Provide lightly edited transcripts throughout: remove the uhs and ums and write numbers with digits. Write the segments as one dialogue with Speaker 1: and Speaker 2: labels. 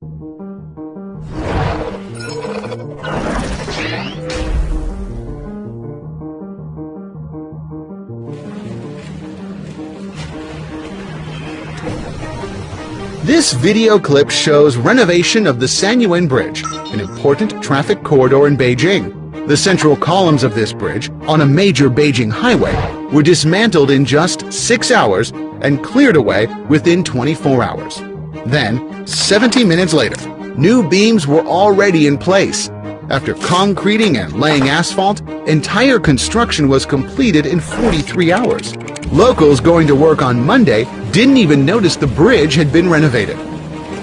Speaker 1: This video clip shows renovation of the Sanyuan Bridge, an important traffic corridor in Beijing. The central columns of this bridge, on a major Beijing highway, were dismantled in just 6 hours and cleared away within 24 hours. Then, 70 minutes later, new beams were already in place. After concreting and laying asphalt, entire construction was completed in 43 hours. Locals going to work on Monday didn't even notice the bridge had been renovated.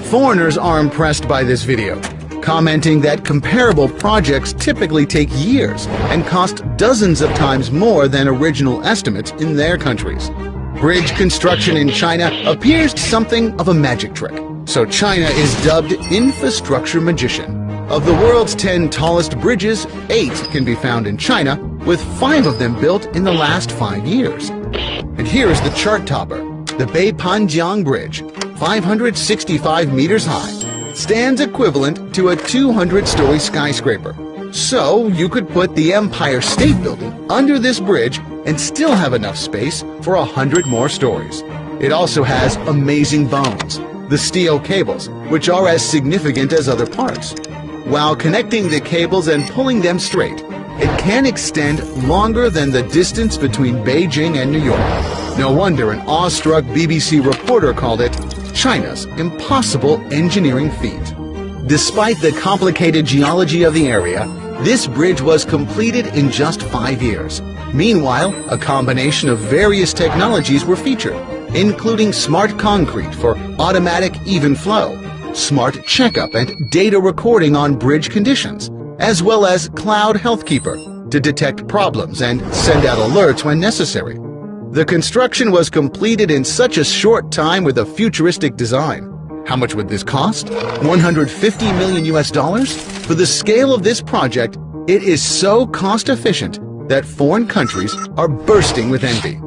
Speaker 1: Foreigners are impressed by this video, commenting that comparable projects typically take years and cost dozens of times more than original estimates in their countries. Bridge construction in China appears something of a magic trick, so China is dubbed Infrastructure Magician. Of the world's 10 tallest bridges, 8 can be found in China, with 5 of them built in the last 5 years. And here's the chart topper. The Beipanjiang Bridge, 565 meters high, stands equivalent to a 200-story skyscraper. So you could put the Empire State Building under this bridge and still have enough space for 100 more stories. It also has amazing bones, the steel cables, which are as significant as other parts. While connecting the cables and pulling them straight, it can extend longer than the distance between Beijing and New York. No wonder an awestruck BBC reporter called it China's impossible engineering feat. Despite the complicated geology of the area, this bridge was completed in just 5 years. Meanwhile, a combination of various technologies were featured, including smart concrete for automatic even flow, smart checkup and data recording on bridge conditions, as well as Cloud Healthkeeper to detect problems and send out alerts when necessary. The construction was completed in such a short time with a futuristic design. How much would this cost? 150 million US dollars? For the scale of this project, it is so cost-efficient that foreign countries are bursting with envy.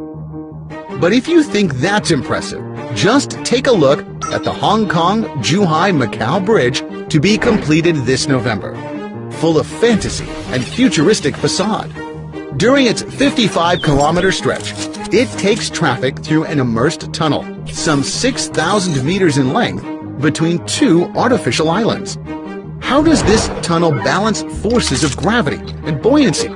Speaker 1: But if you think that's impressive, just take a look at the Hong Kong-Zhuhai-Macau Bridge to be completed this November. Full of fantasy and futuristic facade. During its 55-kilometer stretch, it takes traffic through an immersed tunnel, some 6,000 meters in length, between 2 artificial islands. How does this tunnel balance forces of gravity and buoyancy?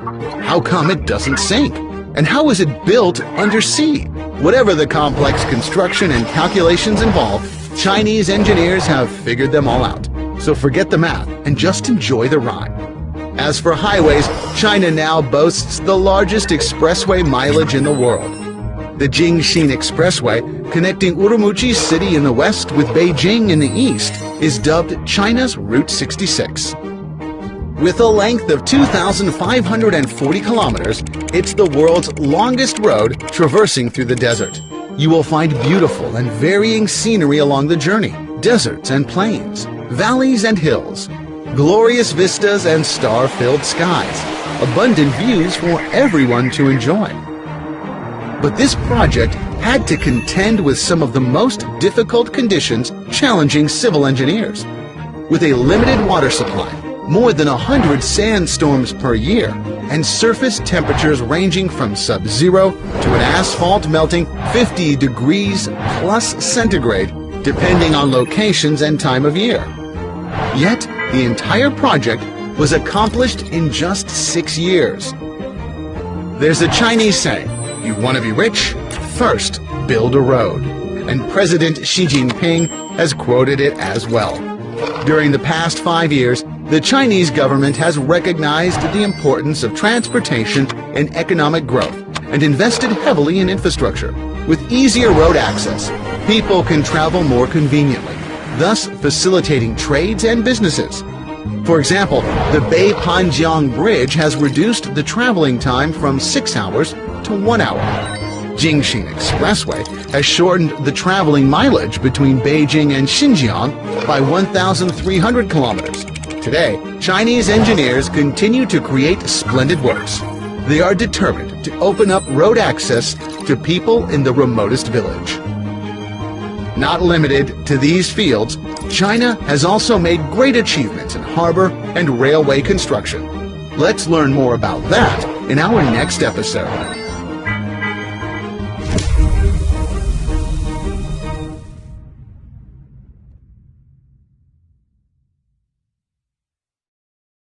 Speaker 1: How come it doesn't sink? And how is it built undersea? Whatever the complex construction and calculations involved, Chinese engineers have figured them all out. So forget the math and just enjoy the ride. As for highways, China now boasts the largest expressway mileage in the world. The Jingxin Expressway, connecting Urumqi City in the west with Beijing in the east, is dubbed China's Route 66. With a length of 2,540 kilometers, it's the world's longest road traversing through the desert. You will find beautiful and varying scenery along the journey, deserts and plains, valleys and hills, glorious vistas and star-filled skies, abundant views for everyone to enjoy. But this project had to contend with some of the most difficult conditions challenging civil engineers. With a limited water supply, more than 100 sandstorms per year, and surface temperatures ranging from sub-zero to an asphalt melting 50 degrees plus centigrade, depending on locations and time of year. Yet, the entire project was accomplished in just 6 years. There's a Chinese saying, "You want to be rich? First, build a road." And President Xi Jinping has quoted it as well. During the past 5 years, the Chinese government has recognized the importance of transportation and economic growth and invested heavily in infrastructure. With easier road access, people can travel more conveniently, thus facilitating trades and businesses. For example, the Beipanjiang Bridge has reduced the traveling time from 6 hours to 1 hour. Jingxin Expressway has shortened the traveling mileage between Beijing and Xinjiang by 1,300 kilometers. Today, Chinese engineers continue to create splendid works. They are determined to open up road access to people in the remotest village. Not limited to these fields, China has also made great achievements in harbor and railway construction. Let's learn more about that in our next episode.